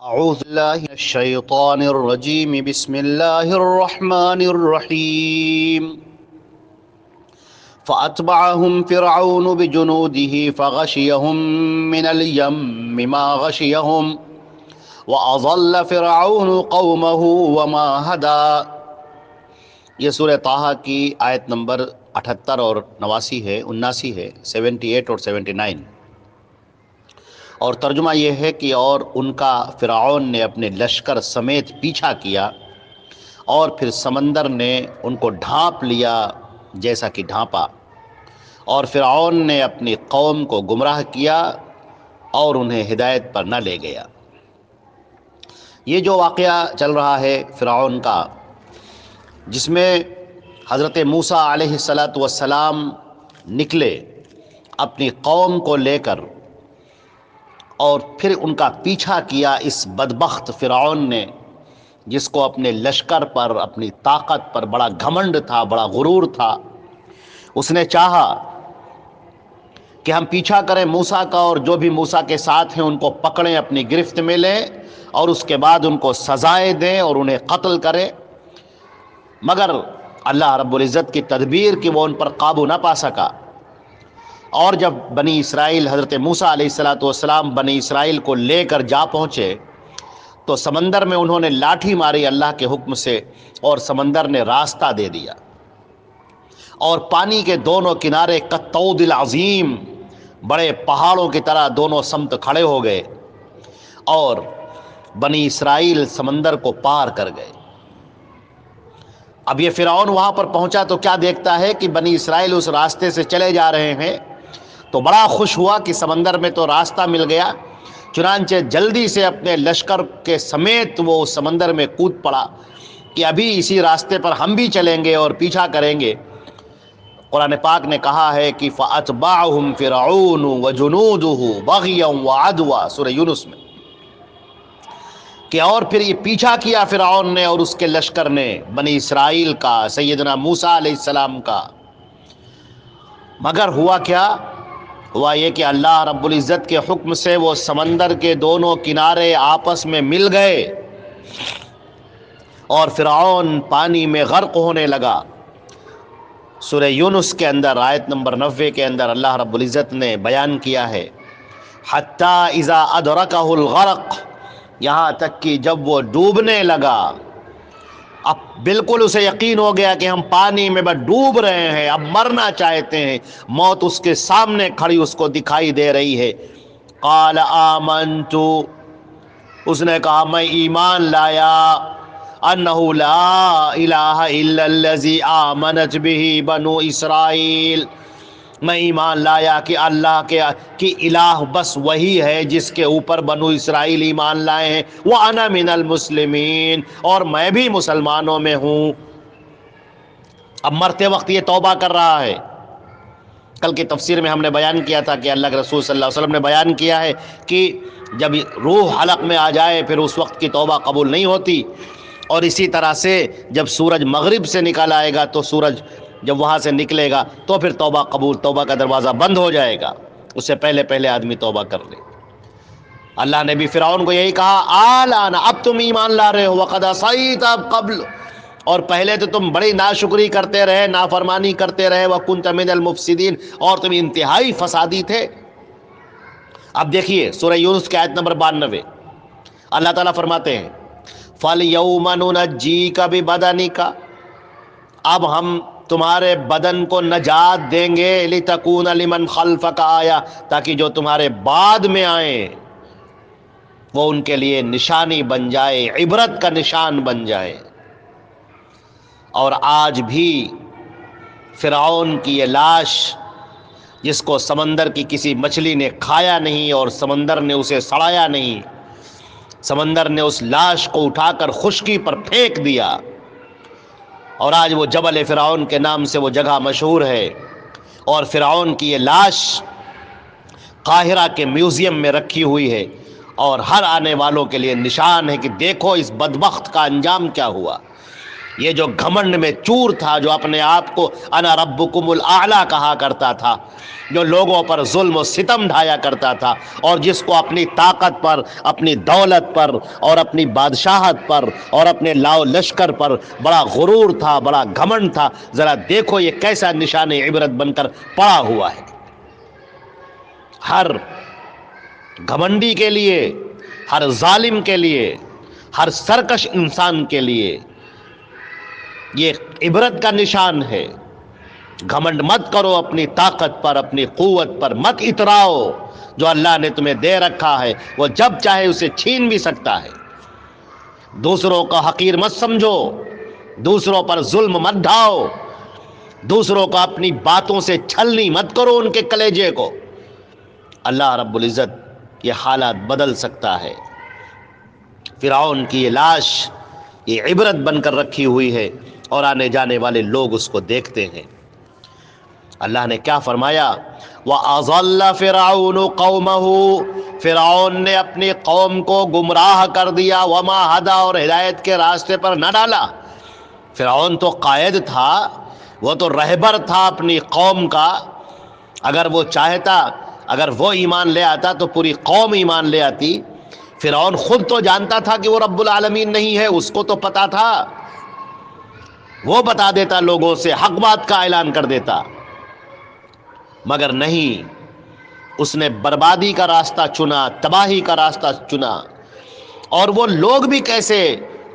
أعوذ بالله من الشيطان الرجيم بسم الله الرحمن الرحيم فأتبعهم فرعون بجنوده فغشيهم من اليم ما غشيهم وأضل فرعون قومه وما هدى۔ یہ سورہ طٰہٰ کی آیت نمبر 78 اور 79 ہے 78 اور 79، اور ترجمہ یہ ہے کہ اور ان کا فرعون نے اپنے لشکر سمیت پیچھا کیا اور پھر سمندر نے ان کو ڈھانپ لیا جیسا کہ ڈھانپا، اور فرعون نے اپنی قوم کو گمراہ کیا اور انہیں ہدایت پر نہ لے گیا۔ یہ جو واقعہ چل رہا ہے فرعون کا، جس میں حضرت موسیٰ علیہ السلام نکلے اپنی قوم کو لے کر، اور پھر ان کا پیچھا کیا اس بدبخت فرعون نے، جس کو اپنے لشکر پر، اپنی طاقت پر بڑا گھمنڈ تھا، بڑا غرور تھا۔ اس نے چاہا کہ ہم پیچھا کریں موسیٰ کا، اور جو بھی موسیٰ کے ساتھ ہیں ان کو پکڑیں، اپنی گرفت میں لیں، اور اس کے بعد ان کو سزائیں دیں اور انہیں قتل کریں، مگر اللہ رب العزت کی تدبیر کہ وہ ان پر قابو نہ پا سکا۔ اور جب بنی اسرائیل، حضرت موسیٰ علیہ السلام بنی اسرائیل کو لے کر جا پہنچے، تو سمندر میں انہوں نے لاٹھی ماری اللہ کے حکم سے، اور سمندر نے راستہ دے دیا، اور پانی کے دونوں کنارے کالطود العظیم، بڑے پہاڑوں کی طرح دونوں سمت کھڑے ہو گئے، اور بنی اسرائیل سمندر کو پار کر گئے۔ اب یہ فرعون وہاں پر پہنچا تو کیا دیکھتا ہے کہ بنی اسرائیل اس راستے سے چلے جا رہے ہیں، تو بڑا خوش ہوا کہ سمندر میں تو راستہ مل گیا، چنانچہ جلدی سے اپنے لشکر کے سمیت وہ اس سمندر میں کود پڑا کہ ابھی اسی راستے پر ہم بھی چلیں گے اور پیچھا کریں گے۔ قرآن پاک نے کہا ہے کہ فَأَتْبَعَهُمْ فِرْعَوْنُ وَجُنُودُهُ بَغْيًا وَعَدْوًا، سورہ یونس میں، کہ اور پھر یہ پیچھا کیا فرعون نے اور اس کے لشکر نے بنی اسرائیل کا، سیدنا موسیٰ علیہ السلام کا، مگر ہوا کیا؟ ہوا یہ کہ اللہ رب العزت کے حکم سے وہ سمندر کے دونوں کنارے آپس میں مل گئے، اور فرعون پانی میں غرق ہونے لگا۔ سورہ یونس کے اندر آیت نمبر 90 کے اندر اللہ رب العزت نے بیان کیا ہے، حَتَّى إِذَا أَدْرَكَهُ الْغَرَقُ، یہاں تک کہ جب وہ ڈوبنے لگا، اب بالکل اسے یقین ہو گیا کہ ہم پانی میں بس ڈوب رہے ہیں، اب مرنا چاہتے ہیں، موت اس کے سامنے کھڑی اس کو دکھائی دے رہی ہے۔ قال آمنت، اس نے کہا میں ایمان لایا، انہ لا الہ الا الذی آمنت بہ بنو اسرائیل، میں ایمان لایا کہ اللہ کی الہ بس وہی ہے جس کے اوپر بنو اسرائیل ایمان لائے ہیں، وَأَنَا مِنَ الْمُسْلِمِينَ، اور میں بھی مسلمانوں میں ہوں۔ اب مرتے وقت یہ توبہ کر رہا ہے۔ کل کی تفسیر میں ہم نے بیان کیا تھا کہ اللہ کے رسول صلی اللہ علیہ وسلم نے بیان کیا ہے کہ جب روح حلق میں آ جائے پھر اس وقت کی توبہ قبول نہیں ہوتی، اور اسی طرح سے جب سورج مغرب سے نکل آئے گا تو سورج جب وہاں سے نکلے گا تو پھر توبہ قبول، توبہ کا دروازہ بند ہو جائے گا، اس سے پہلے آدمی توبہ کر لے۔ اللہ نے بھی فرعون کو یہی کہا، آلان، اب تم ایمان لا رہے ہو، وقد عصیت قبل، اور پہلے تو تم بڑی ناشکری کرتے رہے، نافرمانی کرتے رہے، وکنت من المفسدین، اور تم انتہائی فسادی تھے۔ اب دیکھیے سورہ یونس کی آیت نمبر 92، اللہ تعالیٰ فرماتے ہیں فَالْيَوْمَ نُنَجِّيكَ بِبَدَنِكَ، اب ہم تمہارے بدن کو نجات دیں گے، لِتَكُونَ لِمَنْ خَلْفَكَ آیَةً، تاکہ جو تمہارے بعد میں آئیں وہ ان کے لیے نشانی بن جائے، عبرت کا نشان بن جائے۔ اور آج بھی فرعون کی یہ لاش، جس کو سمندر کی کسی مچھلی نے کھایا نہیں اور سمندر نے اسے سڑایا نہیں، سمندر نے اس لاش کو اٹھا کر خشکی پر پھینک دیا، اور آج وہ جبل فرعون کے نام سے وہ جگہ مشہور ہے، اور فرعون کی یہ لاش قاہرہ کے میوزیم میں رکھی ہوئی ہے، اور ہر آنے والوں کے لیے نشان ہے کہ دیکھو اس بدبخت کا انجام کیا ہوا۔ یہ جو گھمنڈ میں چور تھا، جو اپنے آپ کو انا ربکم الاعلی کہا کرتا تھا، جو لوگوں پر ظلم و ستم ڈھایا کرتا تھا، اور جس کو اپنی طاقت پر، اپنی دولت پر، اور اپنی بادشاہت پر، اور اپنے لاؤ لشکر پر بڑا غرور تھا، بڑا گھمنڈ تھا، ذرا دیکھو یہ کیسا نشان عبرت بن کر پڑا ہوا ہے۔ ہر گھمنڈی کے لیے، ہر ظالم کے لیے، ہر سرکش انسان کے لیے یہ عبرت کا نشان ہے۔ گھمنڈ مت کرو اپنی طاقت پر، اپنی قوت پر مت اتراؤ۔ جو اللہ نے تمہیں دے رکھا ہے وہ جب چاہے اسے چھین بھی سکتا ہے۔ دوسروں کا حقیر مت سمجھو، دوسروں پر ظلم مت ڈھاؤ، دوسروں کو اپنی باتوں سے چھلنی مت کرو ان کے کلیجے کو۔ اللہ رب العزت یہ حالات بدل سکتا ہے۔ فرعون کی یہ لاش یہ عبرت بن کر رکھی ہوئی ہے، اور آنے جانے والے لوگ اس کو دیکھتے ہیں۔ اللہ نے کیا فرمایا؟ وَأَضَلَّ فِرْعَوْنُ قَوْمَهُ، فرعون نے اپنی قوم کو گمراہ کر دیا، وَمَا هَدَى، اور ہدایت کے راستے پر نہ ڈالا۔ فرعون تو قائد تھا، وہ تو رہبر تھا اپنی قوم کا۔ اگر وہ چاہتا، اگر وہ ایمان لے آتا تو پوری قوم ایمان لے آتی۔ فرعون خود تو جانتا تھا کہ وہ رب العالمین نہیں ہے، اس کو تو پتا تھا، وہ بتا دیتا، لوگوں سے حق بات کا اعلان کر دیتا، مگر نہیں، اس نے بربادی کا راستہ چنا، تباہی کا راستہ چنا۔ اور وہ لوگ بھی کیسے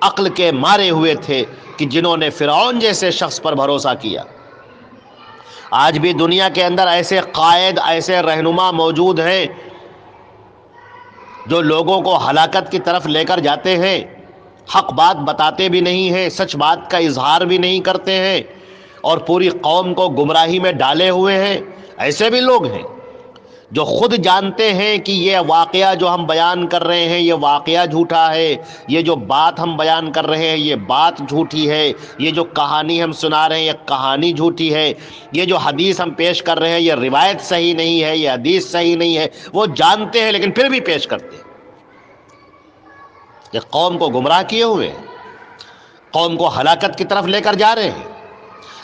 عقل کے مارے ہوئے تھے کہ جنہوں نے فرعون جیسے شخص پر بھروسہ کیا۔ آج بھی دنیا کے اندر ایسے قائد، ایسے رہنما موجود ہیں جو لوگوں کو ہلاکت کی طرف لے کر جاتے ہیں، حق بات بتاتے بھی نہیں ہیں، سچ بات کا اظہار بھی نہیں کرتے ہیں، اور پوری قوم کو گمراہی میں ڈالے ہوئے ہیں۔ ایسے بھی لوگ ہیں جو خود جانتے ہیں کہ یہ واقعہ جو ہم بیان کر رہے ہیں یہ واقعہ جھوٹا ہے، یہ جو بات ہم بیان کر رہے ہیں یہ بات جھوٹی ہے، یہ جو کہانی ہم سنا رہے ہیں یہ کہانی جھوٹی ہے، یہ جو حدیث ہم پیش کر رہے ہیں یہ روایت صحیح نہیں ہے، یہ حدیث صحیح نہیں ہے۔ وہ جانتے ہیں لیکن پھر بھی پیش کرتے ہیں۔ یہ قوم کو گمراہ کیے ہوئے ہیں، قوم کو ہلاکت کی طرف لے کر جا رہے ہیں،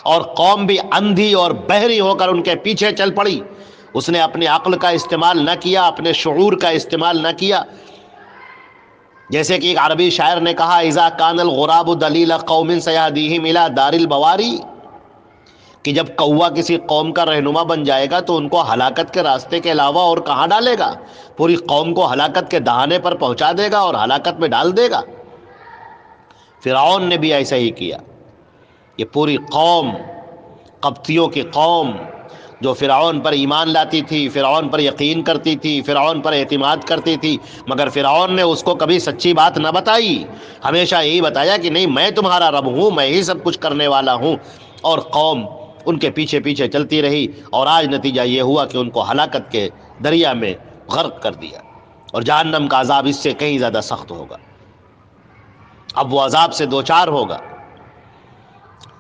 اور قوم بھی اندھی اور بہری ہو کر ان کے پیچھے چل پڑی۔ اس نے اپنی عقل کا استعمال نہ کیا، اپنے شعور کا استعمال نہ کیا۔ جیسے کہ ایک عربی شاعر نے کہا، اذا کان الغراب دلیل قوم سیہدیہم الی دار البواری، کہ جب کوا کسی قوم کا رہنما بن جائے گا تو ان کو ہلاکت کے راستے کے علاوہ اور کہاں ڈالے گا؟ پوری قوم کو ہلاکت کے دہانے پر پہنچا دے گا اور ہلاکت میں ڈال دے گا۔ فرعون نے بھی ایسا ہی کیا۔ یہ پوری قوم، قبطیوں کی قوم جو فرعون پر ایمان لاتی تھی، فرعون پر یقین کرتی تھی، فرعون پر اعتماد کرتی تھی، مگر فرعون نے اس کو کبھی سچی بات نہ بتائی، ہمیشہ یہی بتایا کہ نہیں میں تمہارا رب ہوں، میں ہی سب کچھ کرنے والا ہوں، اور قوم ان کے پیچھے پیچھے چلتی رہی، اور آج نتیجہ یہ ہوا کہ ان کو ہلاکت کے دریا میں غرق کر دیا۔ اور جہنم کا عذاب اس سے کہیں زیادہ سخت ہوگا۔ اب وہ عذاب سے دوچار ہوگا،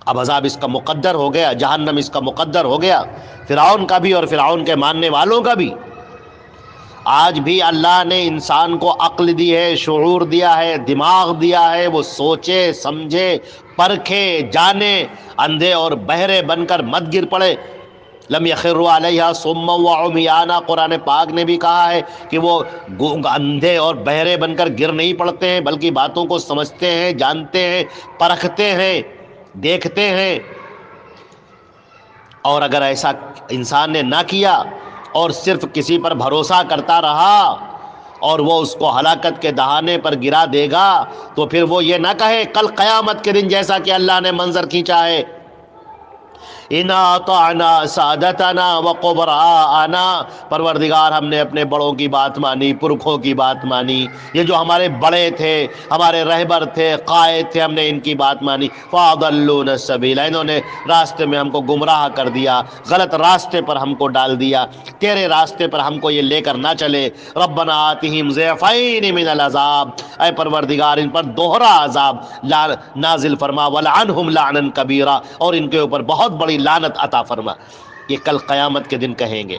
اب عذاب اس کا مقدر ہو گیا، جہنم اس کا مقدر ہو گیا، فرعون کا بھی اور فرعون کے ماننے والوں کا بھی۔ آج بھی اللہ نے انسان کو عقل دی ہے، شعور دیا ہے، دماغ دیا ہے، وہ سوچے سمجھے پرکھے جانے، اندھے اور بہرے بن کر مت گر پڑے۔ لم یخروا علیہا صما وعمیانا، قرآن پاک نے بھی کہا ہے کہ وہ اندھے اور بہرے بن کر گر نہیں پڑتے ہیں، بلکہ باتوں کو سمجھتے ہیں، جانتے ہیں، پرکھتے ہیں، دیکھتے ہیں۔ اور اگر ایسا انسان نے نہ کیا اور صرف کسی پر بھروسہ کرتا رہا اور وہ اس کو ہلاکت کے دہانے پر گرا دے گا، تو پھر وہ یہ نہ کہے کل قیامت کے دن، جیسا کہ اللہ نے منظر کھینچا ہے، اِنَّا أَطَعْنَا سَادَتَنَا وَقُبْرَاءَنَا، پروردگار ہم نے اپنے بڑوں کی بات مانی، پرکھوں کی بات مانی، یہ جو ہمارے بڑے تھے، ہمارے رہبر تھے، قائد تھے، ہم نے ان کی بات مانی، فَأَضَلُّونَا السَّبِيلَ، انہوں نے راستے میں ہم کو گمراہ کر دیا، غلط راستے پر ہم کو ڈال دیا، تیرے راستے پر ہم کو یہ لے کر نہ چلے۔ ربنا آتِہِم ضِعْفَيْنِ مِنَ الْعَذَابِ، اے پروردگار ان پر دوہرا عذاب نازل فرما، وَلْعَنْهُمْ لَعْنًا كَبِيرًا، اور ان کے اوپر بہت بڑی لعنت عطا فرما۔ یہ کل قیامت کے دن کہیں گے۔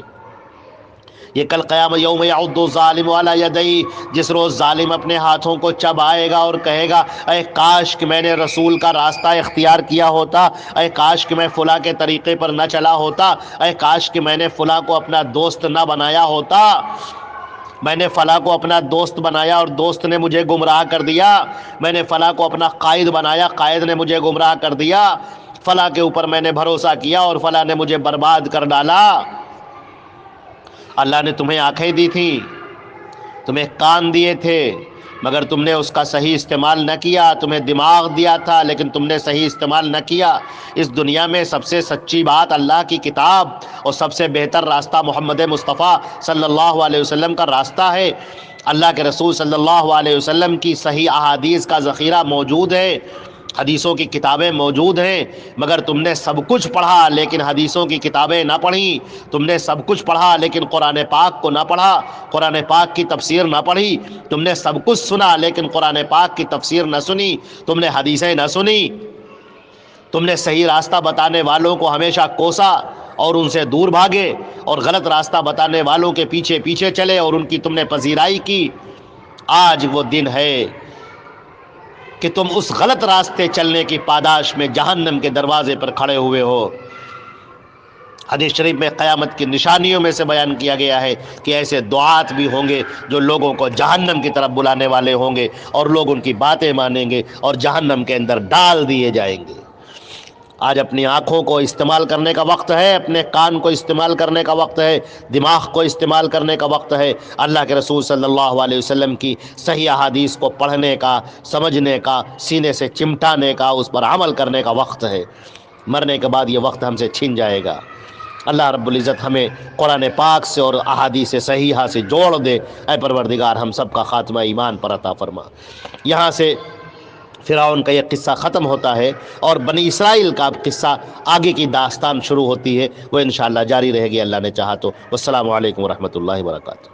یہ کل قیامت یوم یعض الظالم علی یدیہ، جس روز ظالم اپنے ہاتھوں کو چبائے گا اور کہے گا اے کاش کہ میں نے رسول کا راستہ اختیار کیا ہوتا، اے کاش کہ میں فلاں کے طریقے پر نہ چلا ہوتا، اے کاش کہ میں نے فلاں کو اپنا دوست نہ بنایا ہوتا، میں نے فلاں کو اپنا دوست بنایا اور دوست نے مجھے گمراہ کر دیا، میں نے فلاں کو اپنا قائد بنایا، قائد نے مجھے گمراہ کر دیا، فلاں کے اوپر میں نے بھروسہ کیا اور فلاں نے مجھے برباد کر ڈالا۔ اللہ نے تمہیں آنکھیں دی تھیں، تمہیں کان دیے تھے، مگر تم نے اس کا صحیح استعمال نہ کیا، تمہیں دماغ دیا تھا لیکن تم نے صحیح استعمال نہ کیا۔ اس دنیا میں سب سے سچی بات اللہ کی کتاب اور سب سے بہتر راستہ محمد مصطفیٰ صلی اللہ علیہ وسلم کا راستہ ہے۔ اللہ کے رسول صلی اللہ علیہ وسلم کی صحیح احادیث کا ذخیرہ موجود ہے، حدیثوں کی کتابیں موجود ہیں، مگر تم نے سب کچھ پڑھا لیکن حدیثوں کی کتابیں نہ پڑھیں، تم نے سب کچھ پڑھا لیکن قرآن پاک کو نہ پڑھا، قرآن پاک کی تفسیر نہ پڑھی، تم نے سب کچھ سنا لیکن قرآن پاک کی تفسیر نہ سنی، تم نے حدیثیں نہ سنی، تم نے صحیح راستہ بتانے والوں کو ہمیشہ کوسا اور ان سے دور بھاگے، اور غلط راستہ بتانے والوں کے پیچھے پیچھے چلے اور ان کی تم نے پذیرائی کی۔ آج وہ دن ہے کہ تم اس غلط راستے چلنے کی پاداش میں جہنم کے دروازے پر کھڑے ہوئے ہو۔ حدیث شریف میں قیامت کی نشانیوں میں سے بیان کیا گیا ہے کہ ایسے دعات بھی ہوں گے جو لوگوں کو جہنم کی طرف بلانے والے ہوں گے، اور لوگ ان کی باتیں مانیں گے اور جہنم کے اندر ڈال دیے جائیں گے۔ آج اپنی آنکھوں کو استعمال کرنے کا وقت ہے، اپنے کان کو استعمال کرنے کا وقت ہے، دماغ کو استعمال کرنے کا وقت ہے، اللہ کے رسول صلی اللہ علیہ وسلم کی صحیح احادیث کو پڑھنے کا، سمجھنے کا، سینے سے چمٹانے کا، اس پر عمل کرنے کا وقت ہے۔ مرنے کے بعد یہ وقت ہم سے چھن جائے گا۔ اللہ رب العزت ہمیں قرآن پاک سے اور احادیث صحیحہ سے جوڑ دے۔ اے پروردگار ہم سب کا خاتمہ ایمان پر عطا فرما۔ یہاں سے فرعون کا یہ قصہ ختم ہوتا ہے اور بنی اسرائیل کا قصہ آگے کی داستان شروع ہوتی ہے، وہ انشاءاللہ جاری رہے گی اللہ نے چاہا تو۔ والسلام علیکم ورحمۃ اللہ وبرکاتہ۔